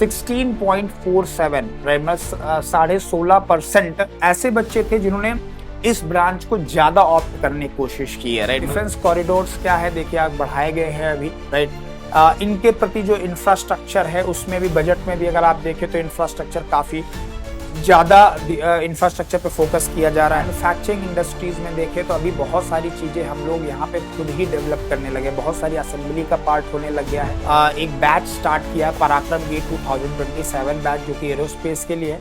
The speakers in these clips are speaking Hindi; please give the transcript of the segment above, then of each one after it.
16.47 राइट, मतलब 16.5% ऐसे बच्चे थे जिन्होंने इस ब्रांच को ज्यादा ऑप्ट करने की कोशिश की है। राइट, डिफेंस कॉरिडोर्स क्या है देखिए, आप बढ़ाए गए हैं अभी। राइट, इनके प्रति जो इंफ्रास्ट्रक्चर है उसमें भी, बजट में भी अगर आप देखें तो इंफ्रास्ट्रक्चर काफी ज्यादा इंफ्रास्ट्रक्चर पे फोकस किया जा रहा है। मैन्युफैक्चरिंग इंडस्ट्रीज में देखें तो अभी बहुत सारी चीजें हम लोग यहाँ पे खुद ही डेवलप करने लगे, बहुत सारी असेंबली का पार्ट होने लग गया है। एक बैच स्टार्ट किया है पराक्रम गेट 2027 बैच, जो कि एरोस्पेस के लिए।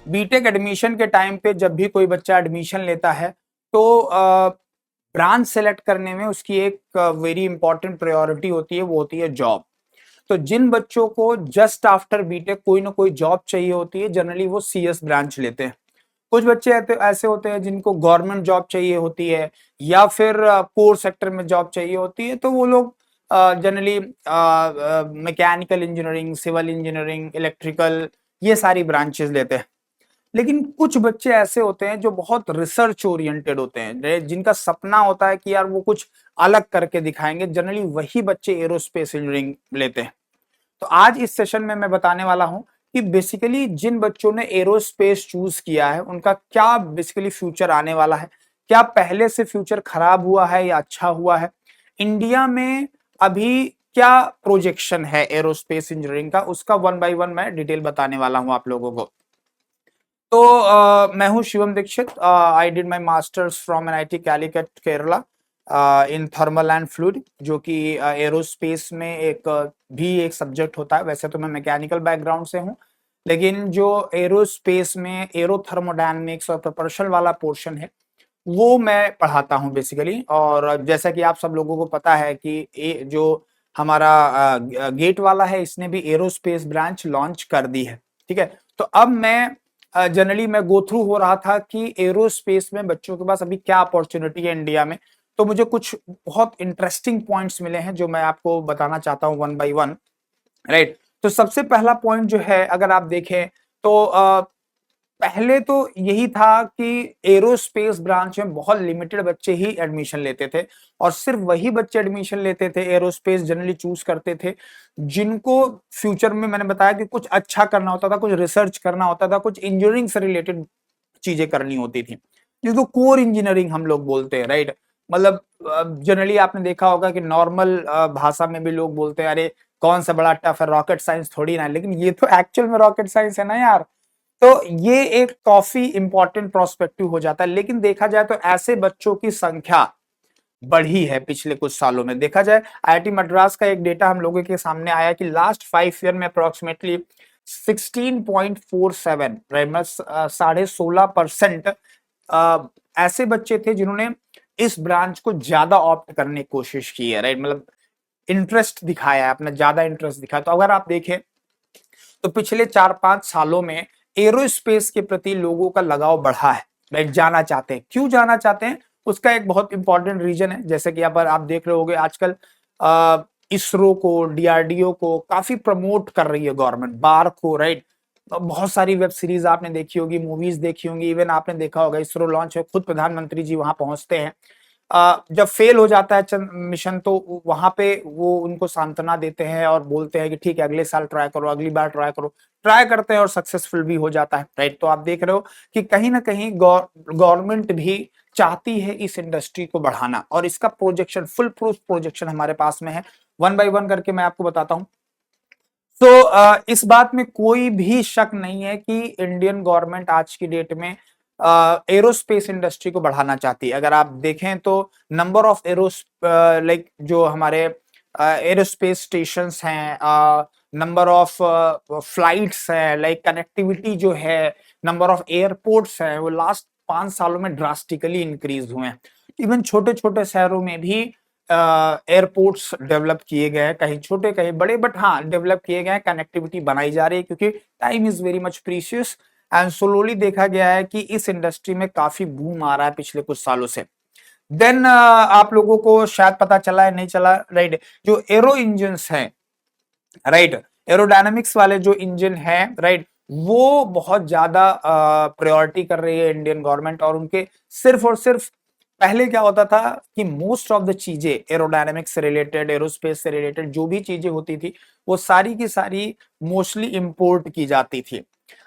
बीटेक एडमिशन के टाइम पे जब भी कोई बच्चा एडमिशन लेता है तो ब्रांच सेलेक्ट करने में उसकी एक वेरी इंपॉर्टेंट प्रायोरिटी होती है, वो होती है जॉब। तो जिन बच्चों को जस्ट आफ्टर बीटेक कोई ना कोई जॉब चाहिए होती है, जनरली वो सीएस ब्रांच लेते हैं। कुछ बच्चे ऐसे होते हैं जिनको गवर्नमेंट जॉब चाहिए होती है या फिर कोर सेक्टर में जॉब चाहिए होती है, तो वो लोग generally mechanical engineering, civil engineering, electrical, ये सारी ब्रांचेस लेते हैं। लेकिन कुछ बच्चे ऐसे होते हैं जो बहुत रिसर्च ओरिएंटेड होते हैं, जिनका सपना होता है कि यार वो कुछ अलग करके दिखाएंगे, जनरली वही बच्चे एरोस्पेस इंजीनियरिंग लेते हैं। तो आज इस सेशन में मैं बताने वाला हूं कि बेसिकली जिन बच्चों ने एरोस्पेस चूज किया है उनका क्या बेसिकली फ्यूचर आने वाला है, क्या पहले से फ्यूचर खराब हुआ है या अच्छा हुआ है, इंडिया में अभी क्या प्रोजेक्शन है एरोस्पेस इंजीनियरिंग का, उसका वन बाय वन मैं डिटेल बताने वाला हूं आप लोगों को। तो मैं हूं Shivam Dikshit. I did my masters from NIT Calicut Kerala in thermal and fluid, जो कि एरोस्पेस में भी एक सब्जेक्ट होता है। वैसे तो मैं मैकेनिकल बैकग्राउंड से हूं, लेकिन जो एरोस्पेस में एरोथर्मोडायनेमिक्स और प्रोपल्शन वाला पोर्शन है वो मैं पढ़ाता हूं बेसिकली। और जैसा कि आप सब लोगों को पता है कि जो हमारा गेट वाला है, इसने भी एरोस्पेस ब्रांच लॉन्च कर दी है। ठीक है, तो अब मैं जनरली मैं गो थ्रू हो रहा था कि एरोस्पेस में बच्चों के पास अभी क्या अपॉर्चुनिटी है इंडिया में। तो मुझे कुछ बहुत इंटरेस्टिंग पॉइंट्स मिले हैं जो मैं आपको बताना चाहता हूं वन बाय वन। राइट, तो सबसे पहला पॉइंट जो है अगर आप देखें तो पहले तो यही था कि एरोस्पेस ब्रांच में बहुत लिमिटेड बच्चे ही एडमिशन लेते थे, और सिर्फ वही बच्चे एडमिशन लेते थे, एरोस्पेस जनरली चूज करते थे जिनको फ्यूचर में, मैंने बताया कि कुछ अच्छा करना होता था, कुछ रिसर्च करना होता था, कुछ इंजीनियरिंग से रिलेटेड चीजें करनी होती थी, जिसको कोर इंजीनियरिंग हम लोग बोलते हैं। राइट, मतलब जनरली आपने देखा होगा कि नॉर्मल भाषा में भी लोग बोलते हैं अरे कौन सा बड़ा टफ है, रॉकेट साइंस थोड़ी ना है, लेकिन ये तो एक्चुअल में रॉकेट साइंस है ना यार। तो ये एक काफी इंपॉर्टेंट प्रोस्पेक्टिव हो जाता है। लेकिन देखा जाए तो ऐसे बच्चों की संख्या बढ़ी है पिछले कुछ सालों में। देखा जाए आईआईटी मद्रास का एक डेटा हम लोगों के सामने आया कि लास्ट 5 ईयर में अप्रोक्सीमेटली 16.47 राइट, मतलब 16.5% ऐसे बच्चे थे जिन्होंने इस ब्रांच को ज्यादा ऑप्ट करने की कोशिश की है। राइट, मतलब इंटरेस्ट दिखाया है, अपना ज्यादा इंटरेस्ट दिखाया। तो अगर आप देखें तो पिछले 4-5 सालों में एरोस्पेस के प्रति लोगों का लगाव बढ़ा है। राइट, जाना चाहते हैं। क्यों जाना चाहते हैं, उसका एक बहुत इंपॉर्टेंट रीजन है। जैसे कि आप देख रहे होंगे आजकल इसरो को, डीआरडीओ को काफी प्रमोट कर रही है गवर्नमेंट, बार को। राइट, बहुत सारी वेब सीरीज आपने देखी होगी, मूवीज देखी होंगी, इवन आपने देखा होगा इसरो लॉन्च है, खुद प्रधानमंत्री जी वहां पहुंचते हैं। जब फेल हो जाता है मिशन तो वहां पे वो उनको सांत्वना देते हैं और बोलते हैं कि ठीक है अगले साल ट्राई करो, अगली बार ट्राई करो। ट्राई करते हैं और सक्सेसफुल भी हो जाता है। राइट, तो आप देख रहे हो कि कहीं ना कहीं गवर्नमेंट भी चाहती है इस इंडस्ट्री को बढ़ाना, और इसका प्रोजेक्शन, फुल प्रूफ प्रोजेक्शन हमारे पास में है। वन बाय वन करके मैं आपको बताता हूं। तो इस बात में कोई भी शक नहीं है कि इंडियन गवर्नमेंट आज की डेट में एरोस्पेस इंडस्ट्री को बढ़ाना चाहती है। अगर आप देखें तो नंबर ऑफ लाइक जो हमारे एरोस्पेस स्टेशंस हैं, नंबर ऑफ फ्लाइट्स हैं, लाइक कनेक्टिविटी जो है, नंबर ऑफ एयरपोर्ट्स हैं, वो लास्ट 5 सालों में ड्रास्टिकली इंक्रीज हुए हैं। इवन छोटे छोटे शहरों में भी एयरपोर्ट्स डेवलप किए गए हैं, कहीं छोटे कहीं बड़े, बट हाँ डेवलप किए गए हैं, कनेक्टिविटी बनाई जा रही है, क्योंकि time is very much precious. And slowly देखा गया है कि इस इंडस्ट्री में काफी बूम आ रहा है पिछले कुछ सालों से। देन आप लोगों को शायद पता चला है, नहीं चला। राइट, जो एरो इंजन हैं, राइट, एरोडायनामिक्स वाले जो इंजन हैं, राइट, वो बहुत ज्यादा प्रायोरिटी कर रही है इंडियन गवर्नमेंट, और उनके सिर्फ और सिर्फ पहले क्या होता था कि मोस्ट ऑफ द चीजें एरोडायनेमिक्स से रिलेटेड, एरोस्पेस से रिलेटेड जो भी चीजें होती थी वो सारी की सारी मोस्टली इंपोर्ट की जाती थी।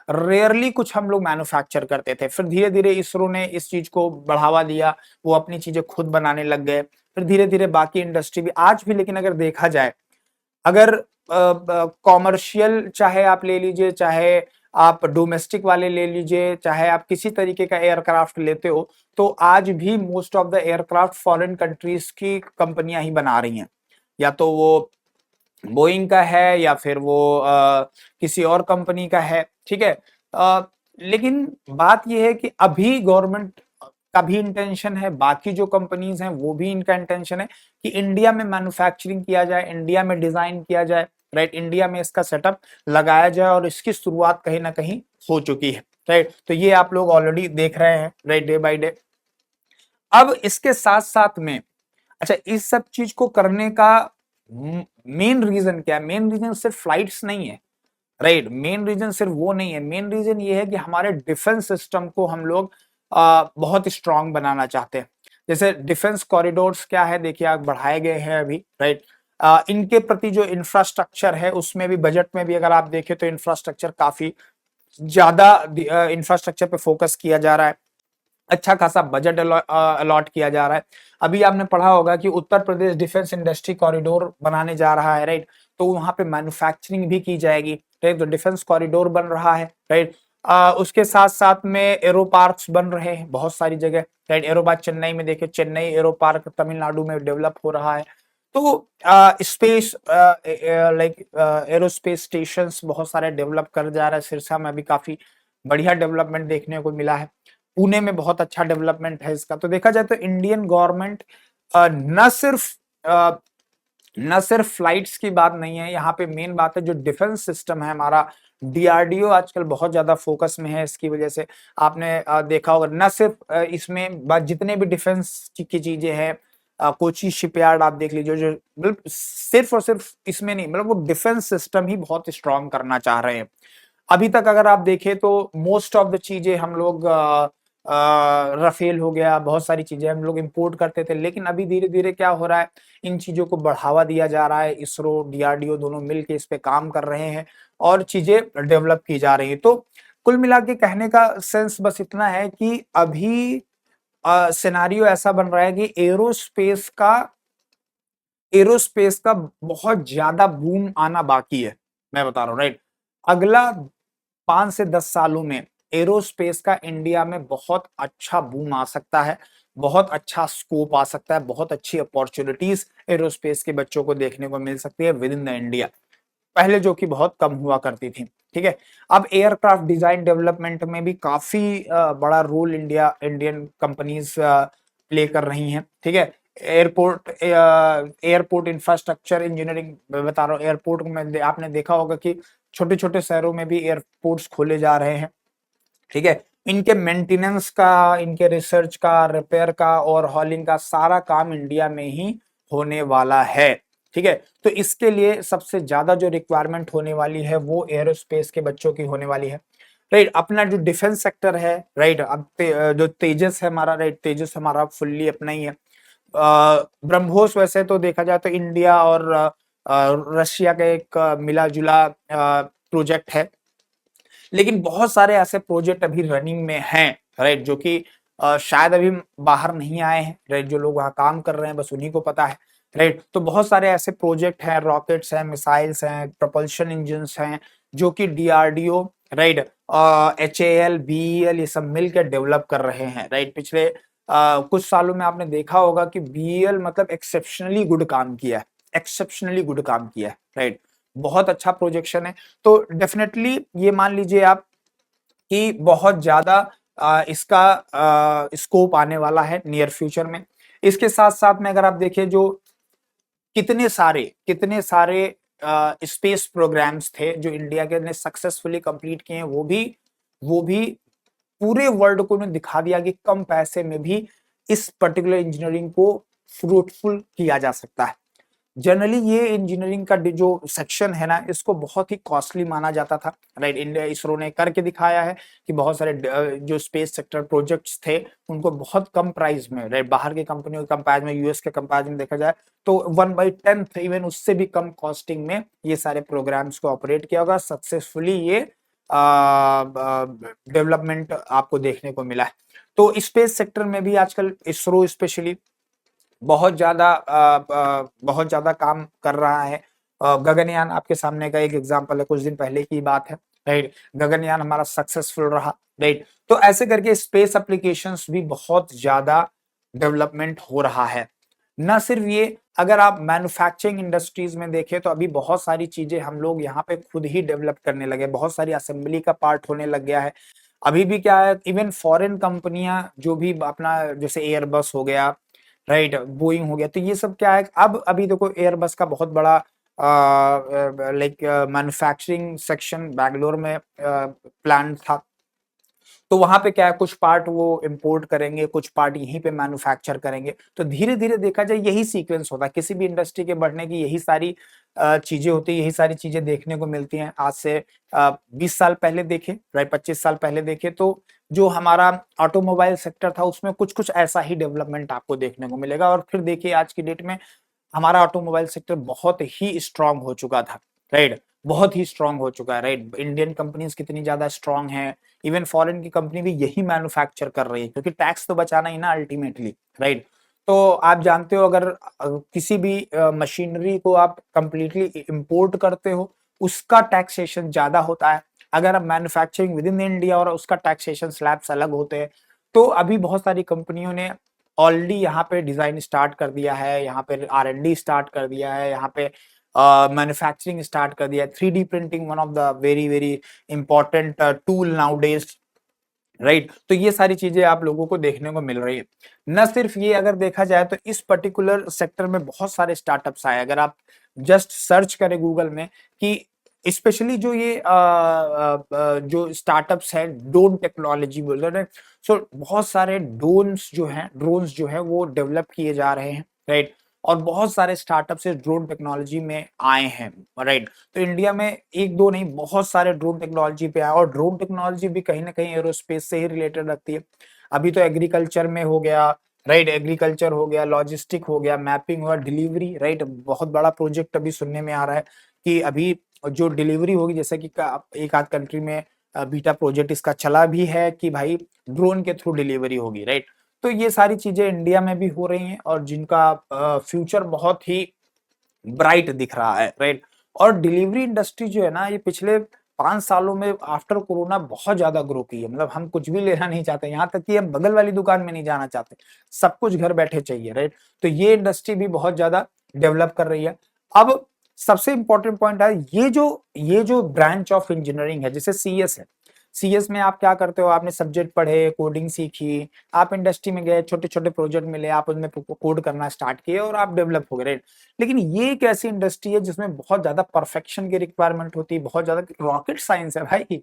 रेयरली कुछ हम लोग मैन्युफैक्चर करते थे। फिर धीरे धीरे इसरो ने इस चीज को बढ़ावा दिया, वो अपनी चीजें खुद बनाने लग गए। फिर धीरे धीरे बाकी इंडस्ट्री भी आज भी, लेकिन अगर देखा जाए, अगर कॉमर्शियल चाहे आप ले लीजिए, चाहे आप डोमेस्टिक वाले ले लीजिए, चाहे आप किसी तरीके का एयरक्राफ्ट लेते हो, तो आज भी most of the aircraft foreign countries की कंपनियां ही बना रही हैं। या तो वो बोइंग का है या फिर वो किसी और कंपनी का है, ठीक है। लेकिन बात यह है कि अभी गवर्नमेंट का भी इंटेंशन है, बाकी जो कंपनीज हैं वो भी इनका इंटेंशन है कि इंडिया में मैन्युफैक्चरिंग किया जाए, इंडिया में डिजाइन किया जाए, राइट, इंडिया में इसका सेटअप लगाया जाए, और इसकी शुरुआत कहीं ना कहीं हो चुकी है, राइट। तो ये आप लोग ऑलरेडी देख रहे हैं, राइट, डे बाय डे। अब इसके साथ साथ में, अच्छा, इस सब चीज को करने का मेन रीजन क्या है? मेन रीजन सिर्फ फ्लाइट्स नहीं है, राइट, मेन रीजन सिर्फ वो नहीं है। मेन रीजन ये है कि हमारे डिफेंस सिस्टम को हम लोग बहुत स्ट्रांग बनाना चाहते हैं। जैसे डिफेंस कॉरिडोर्स क्या है, देखिए, आप बढ़ाए गए हैं अभी, राइट। इनके प्रति जो इंफ्रास्ट्रक्चर है उसमें भी, बजट में भी अगर आप देखें तो इंफ्रास्ट्रक्चर काफी ज्यादा इंफ्रास्ट्रक्चर पे फोकस किया जा रहा है। अच्छा खासा बजट अलॉट किया जा रहा है। अभी आपने पढ़ा होगा कि Uttar Pradesh defence industry corridor बनाने जा रहा है, राइट। तो वहां पे मैन्युफैक्चरिंग भी की जाएगी, राइट। तो डिफेंस कॉरिडोर बन रहा है, राइट। उसके साथ साथ में एरो पार्क्स बन रहे हैं बहुत सारी जगह, राइट। एरो पार्क चेन्नई में देखिए, चेन्नई एरो पार्क तमिलनाडु में डेवलप हो रहा है। तो स्पेस लाइक एरोस्पेस स्टेशंस बहुत सारे डेवलप कर जा रहा है। सिरसा में अभी काफी बढ़िया डेवलपमेंट देखने को मिला है। पुणे में बहुत अच्छा डेवलपमेंट है इसका। तो देखा जाए तो इंडियन गवर्नमेंट न सिर्फ न सिर्फ फ्लाइट्स की बात नहीं है यहाँ पे, मेन बात है जो डिफेंस सिस्टम है हमारा, डीआरडीओ आजकल बहुत ज्यादा फोकस में है। इसकी वजह से आपने देखा होगा, न सिर्फ इसमें जितने भी डिफेंस की चीजें हैं, कोची शिपयार्ड आप देख लीजिए, जो मतलब सिर्फ और सिर्फ इसमें नहीं, मतलब वो डिफेंस सिस्टम ही बहुत स्ट्रांग करना चाह रहे हैं। अभी तक अगर आप देखें तो मोस्ट ऑफ द चीजें हम लोग रफेल हो गया, बहुत सारी चीजें हम लोग इंपोर्ट करते थे, लेकिन अभी धीरे धीरे क्या हो रहा है, इन चीजों को बढ़ावा दिया जा रहा है। इसरो, डीआरडीओ दोनों मिलकर इस पे काम कर रहे हैं और चीजें डेवलप की जा रही है। तो कुल मिला के कहने का सेंस बस इतना है कि अभी सिनारियो ऐसा बन रहा है कि एरोस्पेस का बहुत ज्यादा बूम आना बाकी है, मैं बता रहा हूँ, राइट। अगला 5 से 10 सालों में एरोस्पेस का इंडिया में बहुत अच्छा बूम आ सकता है, बहुत अच्छा स्कोप आ सकता है, बहुत अच्छी अपॉर्चुनिटीज एरोस्पेस के बच्चों को देखने को मिल सकती है विद इन द इंडिया, पहले जो कि बहुत कम हुआ करती थी, ठीक है। अब एयरक्राफ्ट डिजाइन डेवलपमेंट में भी काफी बड़ा रोल इंडियन कंपनीज प्ले कर रही हैं, ठीक है। एयरपोर्ट इंफ्रास्ट्रक्चर इंजीनियरिंग बता रहा हूँ, एयरपोर्ट में आपने देखा होगा कि छोटे छोटे शहरों में भी एयरपोर्ट्स खोले जा रहे हैं, ठीक है। इनके मेंटेनेंस का, इनके रिसर्च का, रिपेयर का और हॉलिंग का सारा काम इंडिया में ही होने वाला है, ठीक है। तो इसके लिए सबसे ज्यादा जो रिक्वायरमेंट होने वाली है वो एरोस्पेस के बच्चों की होने वाली है, राइट। अपना जो डिफेंस सेक्टर है, राइट, अब जो तेजस है हमारा, राइट, तेजस हमारा फुल्ली अपना ही है। ब्रह्मोस वैसे तो देखा जाए तो इंडिया और रशिया का एक मिला जुला प्रोजेक्ट है, लेकिन बहुत सारे ऐसे प्रोजेक्ट अभी रनिंग में हैं, राइट, जो कि शायद अभी बाहर नहीं आए हैं, राइट। जो लोग वहां काम कर रहे हैं बस उन्हीं को पता है, राइट। तो बहुत सारे ऐसे प्रोजेक्ट हैं, रॉकेट्स हैं, मिसाइल्स हैं, प्रोपल्शन इंजन हैं, जो कि डीआरडीओ, राइट, HAL, BEL ये सब मिलकर डेवलप कर रहे हैं, राइट। पिछले कुछ सालों में आपने देखा होगा कि BEL मतलब एक्सेप्शनली गुड काम किया है, एक्सेप्शनली गुड काम किया है, राइट। बहुत अच्छा प्रोजेक्शन है। तो डेफिनेटली ये मान लीजिए आप कि बहुत ज्यादा इसका स्कोप आने वाला है नियर फ्यूचर में। इसके साथ साथ में अगर आप देखें, जो कितने सारे स्पेस प्रोग्राम्स थे जो इंडिया के ने सक्सेसफुली कंप्लीट किए हैं, वो भी पूरे वर्ल्ड को उन्हें दिखा दिया कि कम पैसे में भी इस पर्टिकुलर इंजीनियरिंग को फ्रूटफुल किया जा सकता है। जनरली ये इंजीनियरिंग का जो सेक्शन है ना, इसको बहुत ही कॉस्टली माना जाता था, राइट। इंडिया इसरो ने करके दिखाया है कि बहुत सारे जो स्पेस सेक्टर प्रोजेक्ट्स थे उनको बहुत कम प्राइस में, राइट, बाहर की कंपनियों के कंपेयर में, यूएस के कंपेयर में देखा जाए तो 1/10 इवन उससे भी कम कॉस्टिंग में ये सारे प्रोग्राम्स को ऑपरेट किया होगा। सक्सेसफुली ये डेवलपमेंट आपको देखने को मिला है। तो स्पेस सेक्टर में भी आजकल इसरो स्पेशली बहुत ज्यादा काम कर रहा है। गगनयान आपके सामने का एक एग्जांपल है, कुछ दिन पहले की बात है, राइट। गगनयान हमारा सक्सेसफुल रहा, राइट। तो ऐसे करके स्पेस एप्लीकेशंस भी बहुत ज्यादा डेवलपमेंट हो रहा है। न सिर्फ ये, अगर आप मैन्युफैक्चरिंग इंडस्ट्रीज में देखें तो अभी बहुत सारी चीजें हम लोग यहाँ पे खुद ही डेवलप करने लगे, बहुत सारी असेंबली का पार्ट होने लग गया है। अभी भी क्या है, इवन फॉरेन कंपनियां जो भी अपना, जैसे एयरबस हो गया, राइट, बोइंग हो गया, तो ये सब क्या है, अब अभी देखो एयरबस का बहुत बड़ा लाइक मैन्युफैक्चरिंग सेक्शन बैंगलोर में प्लान था। तो वहां पे क्या है, कुछ पार्ट वो इंपोर्ट करेंगे, कुछ पार्ट यहीं पे मैन्युफैक्चर करेंगे। तो धीरे धीरे देखा जाए यही सीक्वेंस होता है किसी भी इंडस्ट्री के बढ़ने की, यही सारी चीजें होती है, यही सारी चीजें देखने को मिलती हैं। आज से 20 साल पहले देखे, राइट, 25 साल पहले देखे तो जो हमारा ऑटोमोबाइल सेक्टर था उसमें कुछ कुछ ऐसा ही डेवलपमेंट आपको देखने को मिलेगा। और फिर देखिए आज की डेट में हमारा ऑटोमोबाइल सेक्टर बहुत ही स्ट्रांग हो चुका था, राइट, बहुत ही स्ट्रांग हो चुका है, राइट। इंडियन कंपनीज कितनी ज्यादा स्ट्रांग हैं, इवन फॉरेन की कंपनी भी यही मैन्युफैक्चर कर रही है, क्योंकि टैक्स तो बचाना ही ना अल्टीमेटली, राइट। तो आप जानते हो अगर किसी भी मशीनरी को आप कंप्लीटली इंपोर्ट करते हो उसका टैक्सेशन ज्यादा होता है, अगर आप मैन्युफैक्चरिंग विद इन इंडिया और उसका टैक्सेशन स्लैब्स अलग होते हैं। तो अभी बहुत सारी कंपनियों ने ऑलरेडी यहाँ पे डिजाइन स्टार्ट कर दिया है, यहाँ पे R&D स्टार्ट कर दिया है, यहाँ पे मैन्युफैक्चरिंग स्टार्ट कर दिया है। 3D printing one of the very very important tool now days, right. तो ये सारी चीजें आप लोगों को देखने को मिल रही है। न सिर्फ ये, अगर देखा जाए तो इस पर्टिकुलर सेक्टर में बहुत सारे स्टार्टअप्स आए, अगर आप जस्ट सर्च करें गूगल में कि स्पेशली जो ये जो स्टार्टअप्स है ड्रोन टेक्नोलॉजी बोल रहे हैं, सो बहुत सारे ड्रोन्स जो है वो डेवलप किए जा रहे हैं, राइट। और बहुत सारे स्टार्टअप्स ड्रोन टेक्नोलॉजी में आए हैं, राइट। तो इंडिया में एक दो नहीं, बहुत सारे ड्रोन टेक्नोलॉजी पे आए, और ड्रोन टेक्नोलॉजी भी कहीं ना कहीं एरोस्पेस से ही रिलेटेड रखती है। अभी तो एग्रीकल्चर में हो गया, राइट, एग्रीकल्चर हो गया, लॉजिस्टिक हो गया, मैपिंग हुआ, डिलीवरी, राइट। बहुत बड़ा प्रोजेक्ट अभी सुनने में आ रहा है कि अभी जो डिलीवरी होगी, जैसे कि एक आध कंट्री में बीटा प्रोजेक्ट इसका चला भी है कि भाई ड्रोन के थ्रू डिलीवरी होगी, राइट। तो ये सारी चीजें इंडिया में भी हो रही हैं और जिनका फ्यूचर बहुत ही ब्राइट दिख रहा है, राइट। और डिलीवरी इंडस्ट्री जो है ना, ये पिछले 5 सालों में आफ्टर कोरोना बहुत ज्यादा ग्रो की है। मतलब हम कुछ भी लेना नहीं चाहते, यहाँ तक कि हम बगल वाली दुकान में नहीं जाना चाहते, सब कुछ घर बैठे चाहिए, राइट। तो ये इंडस्ट्री भी बहुत ज्यादा डेवलप कर रही है। अब सबसे इंपॉर्टेंट पॉइंट है, ये जो ब्रांच ऑफ इंजीनियरिंग है, जैसे सीएस है, सीएस में आप क्या करते हो, आपने सब्जेक्ट पढ़े, कोडिंग सीखी, आप इंडस्ट्री में गए, छोटे छोटे प्रोजेक्ट मिले, आप उनमें कोड करना स्टार्ट किए और आप डेवलप हो गए, राइट। लेकिन ये एक ऐसी इंडस्ट्री है जिसमें बहुत ज्यादा परफेक्शन की रिक्वायरमेंट होती है, बहुत ज्यादा रॉकेट साइंस है भाई।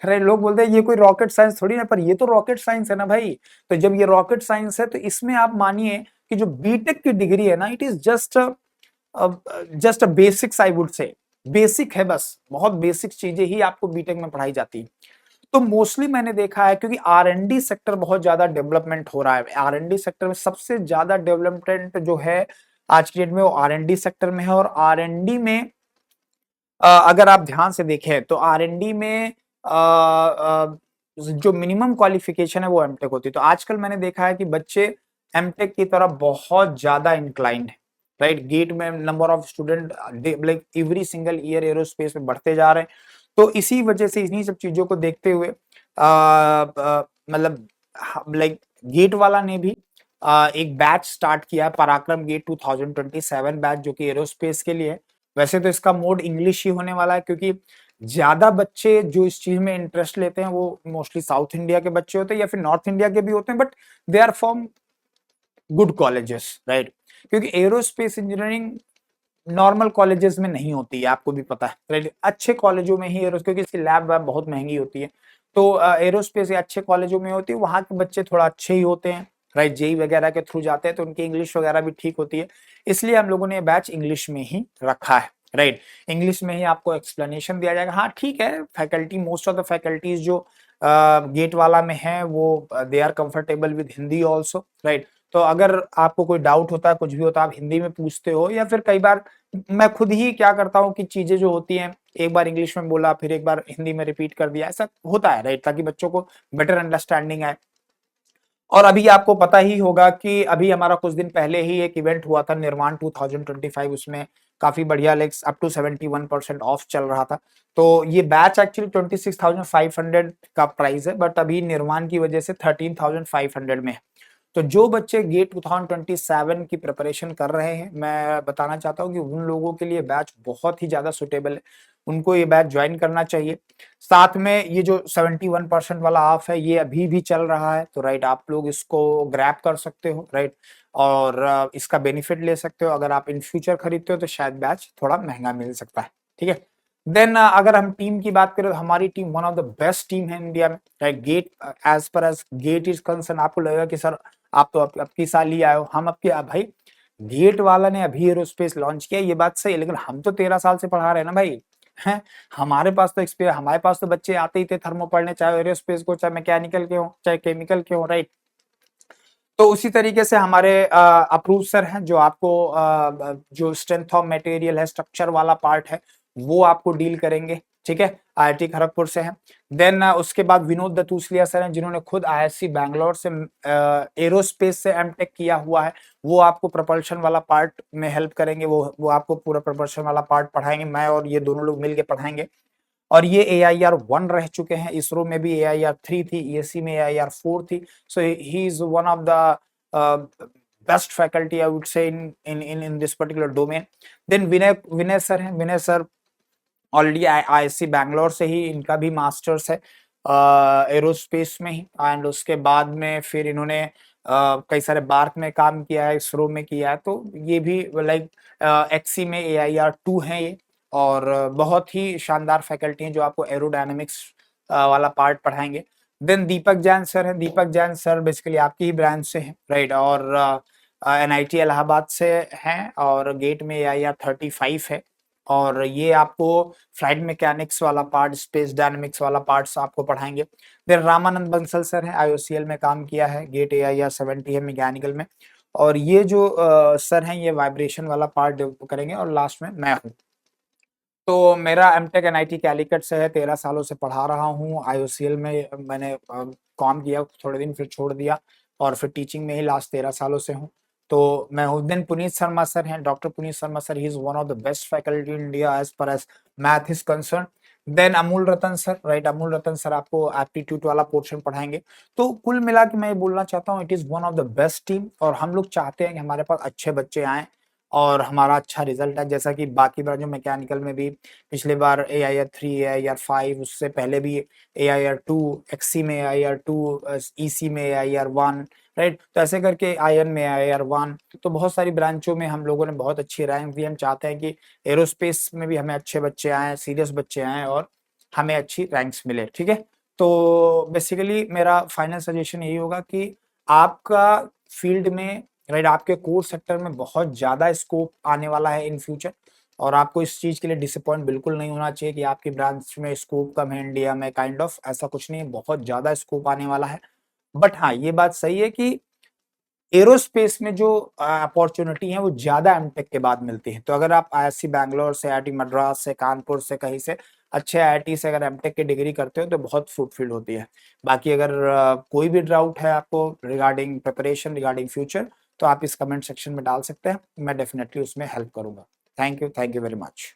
अरे लोग बोलते हैं ये कोई रॉकेट साइंस थोड़ी ना, पर ये तो रॉकेट साइंस है ना भाई। तो जब ये रॉकेट साइंस है तो इसमें आप मानिए कि जो बीटेक की डिग्री है ना, it is just a basics, I would से बेसिक है, बस बहुत बेसिक चीजें ही आपको बीटेक में पढ़ाई जाती है। तो मोस्टली मैंने देखा है, क्योंकि R&D सेक्टर बहुत ज्यादा डेवलपमेंट हो रहा है, R&D सेक्टर में सबसे ज्यादा डेवलपमेंट जो है आज की डेट में वो R&D सेक्टर में है। और R&D में अगर आप ध्यान से देखें तो R&D में जो मिनिमम क्वालिफिकेशन है वो एमटेक होती है। तो आजकल मैंने देखा है कि बच्चे एमटेक की तरफ बहुत ज्यादा इंक्लाइंड है, राइट। गेट में number of student like every single year aerospace में बढ़ते जा रहे हैं। तो इसी वजह से इन्हीं सब चीजों को देखते हुए मतलब लाइक गेट वाला ने भी एक बैच स्टार्ट किया है, पराक्रम गेट 2027 बैच, जो कि एरोस्पेस के लिए है। वैसे तो इसका मोड इंग्लिश ही होने वाला है, क्योंकि ज्यादा बच्चे जो इस चीज में इंटरेस्ट लेते हैं वो मोस्टली साउथ इंडिया के बच्चे होते हैं या फिर नॉर्थ इंडिया के भी होते हैं, but they are from good colleges, right. क्योंकि एरोस्पेस इंजीनियरिंग नॉर्मल कॉलेजेस में नहीं होती है, आपको भी पता है, राइट। अच्छे कॉलेजों में ही क्योंकि इसकी लैब वैब बहुत महंगी होती है, तो एरोस्पेस अच्छे कॉलेजों में होती है, वहां के बच्चे थोड़ा अच्छे ही होते हैं, राइट, जेई वगैरह के थ्रू जाते हैं तो उनकी इंग्लिश वगैरह भी ठीक होती है, इसलिए हम लोगों ने ये बैच इंग्लिश में ही रखा है। राइट, इंग्लिश में ही आपको एक्सप्लेनेशन दिया जाएगा। हाँ ठीक है, faculty, most of the faculties जो गेट वाला में है वो they are comfortable with Hindi also. Right, तो अगर आपको कोई डाउट होता है, कुछ भी होता है, आप हिंदी में पूछते हो, या फिर कई बार मैं खुद ही क्या करता हूँ कि चीजें जो होती हैं एक बार इंग्लिश में बोला फिर एक बार हिंदी में रिपीट कर दिया, ऐसा होता है। राइट, ताकि बच्चों को बेटर अंडरस्टैंडिंग आए। और अभी आपको पता ही होगा कि अभी हमारा कुछ दिन पहले ही एक इवेंट हुआ था निर्माण 2025, उसमें काफी बढ़िया लेक्स अप टू 71% ऑफ चल रहा था। तो ये बैच एक्चुअली 26,500 का प्राइस है, बट अभी निर्माण की वजह से 13,500 में है। तो जो बच्चे गेट 2027 की प्रिपरेशन कर रहे हैं, मैं बताना चाहता हूँ कि उन लोगों के लिए बैच बहुत ही ज्यादा सुटेबल है, उनको ये बैच ज्वाइन करना चाहिए। साथ में ये जो 71% वाला ऑफ है ये अभी भी चल रहा है, तो राइट आप लोग इसको ग्रैब कर सकते हो। राइट, और इसका बेनिफिट ले सकते हो। अगर आप इन फ्यूचर खरीदते हो तो शायद बैच थोड़ा महंगा मिल सकता है। ठीक है, देन अगर हम टीम की बात करें तो हमारी team one of the best team है इंडिया में। Right, GATE as per as GATE is concern, आपको लगेगा कि सर आप तो आपकी साल ही आए हो, हम आपके भाई गेट वाला ने अभी एरोस्पेस लॉन्च किया, ये बात सही है, लेकिन हम तो 13 साल से पढ़ा रहे हैं ना भाई। हैं, हमारे पास तो एक्सपीरियंस, हमारे पास तो बच्चे आते ही थे थर्मो पढ़ने, चाहे एरोस्पेस को, चाहे मैकेनिकल के हो, चाहे केमिकल के हो। राइट, तो उसी तरीके से हमारे अप्रूव सर हैं जो आपको जो स्ट्रेंथ ऑफ मटेरियल है, स्ट्रक्चर वाला पार्ट है, वो आपको डील करेंगे। ठीक है, आईआईटी खड़गपुर से हैं। देन उसके बाद विनोद दतूसलिया सर हैं जिन्होंने खुद आईआईएससी बैंगलोर से एरोस्पेस से एमटेक किया हुआ है, वो आपको प्रपल्शन वाला पार्ट में हेल्प करेंगे, वो आपको पूरा प्रपल्शन वाला पार्ट पढ़ाएंगे, मैं और ये दोनों लोग मिलके पढ़ाएंगे। और ये AIR 1 रह चुके हैं, इसरो में भी AIR 3 थी, ESC में AIR 4 थी। So he is one of the best faculty I would say in this particular domain. Then Vinay sir हैं, Vinay sir already IISc Bangalore से ही इनका भी मास्टर्स है एरोस्पेस में ही, एंड उसके बाद में फिर इन्होंने कई सारे बार्क में काम किया है, इसरो में किया है, तो ये भी लाइक एक्सी में AIR 2 है ये। और बहुत ही शानदार फैकल्टी हैं जो आपको एरोडायनेमिक्स वाला पार्ट पढ़ाएंगे। देन दीपक जैन सर हैं, दीपक जैन सर बेसिकली आपकी ही ब्रांच से हैं। राइट, और NIT इलाहाबाद से हैं, और गेट में AIR 35 है, और ये आपको फ्लाइट मैकेनिक्स वाला पार्ट, स्पेस डायनेमिक्स वाला पार्ट्स आपको पढ़ाएंगे। देन रामानंद बंसल सर हैं, IOCL में काम किया है, गेट AIR 70 है मैकेनिकल में, और ये जो सर हैं ये वाइब्रेशन वाला पार्ट करेंगे, और लास्ट में मैं हूँ। तो मेरा एमटेक NIT कैलिकट से है, 13 सालों से पढ़ा रहा हूँ। IOCL में मैंने काम किया थोड़े दिन, फिर छोड़ दिया, और फिर टीचिंग में ही लास्ट 13 सालों से हूँ। तो मैं हूँ। दिन पुनीत शर्मा सर हैं, doctor Puneet Sharma sir, he is one of the best faculty in India as per as math is concern. Then Amul Ratan sir, right, Amul Ratan sir आपको एप्टीट्यूड वाला पोर्शन पढ़ाएंगे। तो कुल मिला के मैं ये बोलना चाहता हूँ, it is one of the best team, और हम लोग चाहते हैं कि हमारे पास अच्छे बच्चे आए और हमारा अच्छा रिजल्ट है। जैसा कि बाकी बार जो मैकेनिकल में भी पिछले बार AIR 3, AIR 5, उससे पहले भी AIR 2, एक्सी में AIR 2, EC में AIR 1, राइट, तो ऐसे करके आयन में AIR 1, तो बहुत सारी ब्रांचों में हम लोगों ने बहुत अच्छी रैंक दी। हम चाहते हैं कि एरोस्पेस में भी हमें अच्छे बच्चे आए, सीरियस बच्चे आए, और हमें अच्छी रैंक्स मिले। ठीक है, तो बेसिकली मेरा फाइनल सजेशन यही होगा कि आपका फील्ड में, राइट, आपके कोर सेक्टर में बहुत ज्यादा स्कोप आने वाला है इन फ्यूचर, और आपको इस चीज के लिए डिसअपॉइंट बिल्कुल नहीं होना चाहिए कि आपकी ब्रांच में स्कोप कम है इंडिया में, काइंड ऑफ ऐसा कुछ नहीं है, बहुत ज्यादा स्कोप आने वाला है। बट हाँ, ये बात सही है कि एरोस्पेस में जो अपॉर्चुनिटी है वो ज्यादा एमटेक के बाद मिलती है। तो अगर आप IISc बैंगलोर से, IIT मद्रास से, कानपुर से, कहीं से अच्छे IIT से अगर एमटेक की डिग्री करते हो तो बहुत फ्रूटफुल होती है। बाकी अगर कोई भी डाउट है आपको रिगार्डिंग प्रिपरेशन, रिगार्डिंग फ्यूचर, तो आप इस कमेंट सेक्शन में डाल सकते हैं, मैं डेफिनेटली उसमें हेल्प करूंगा। Thank you very much.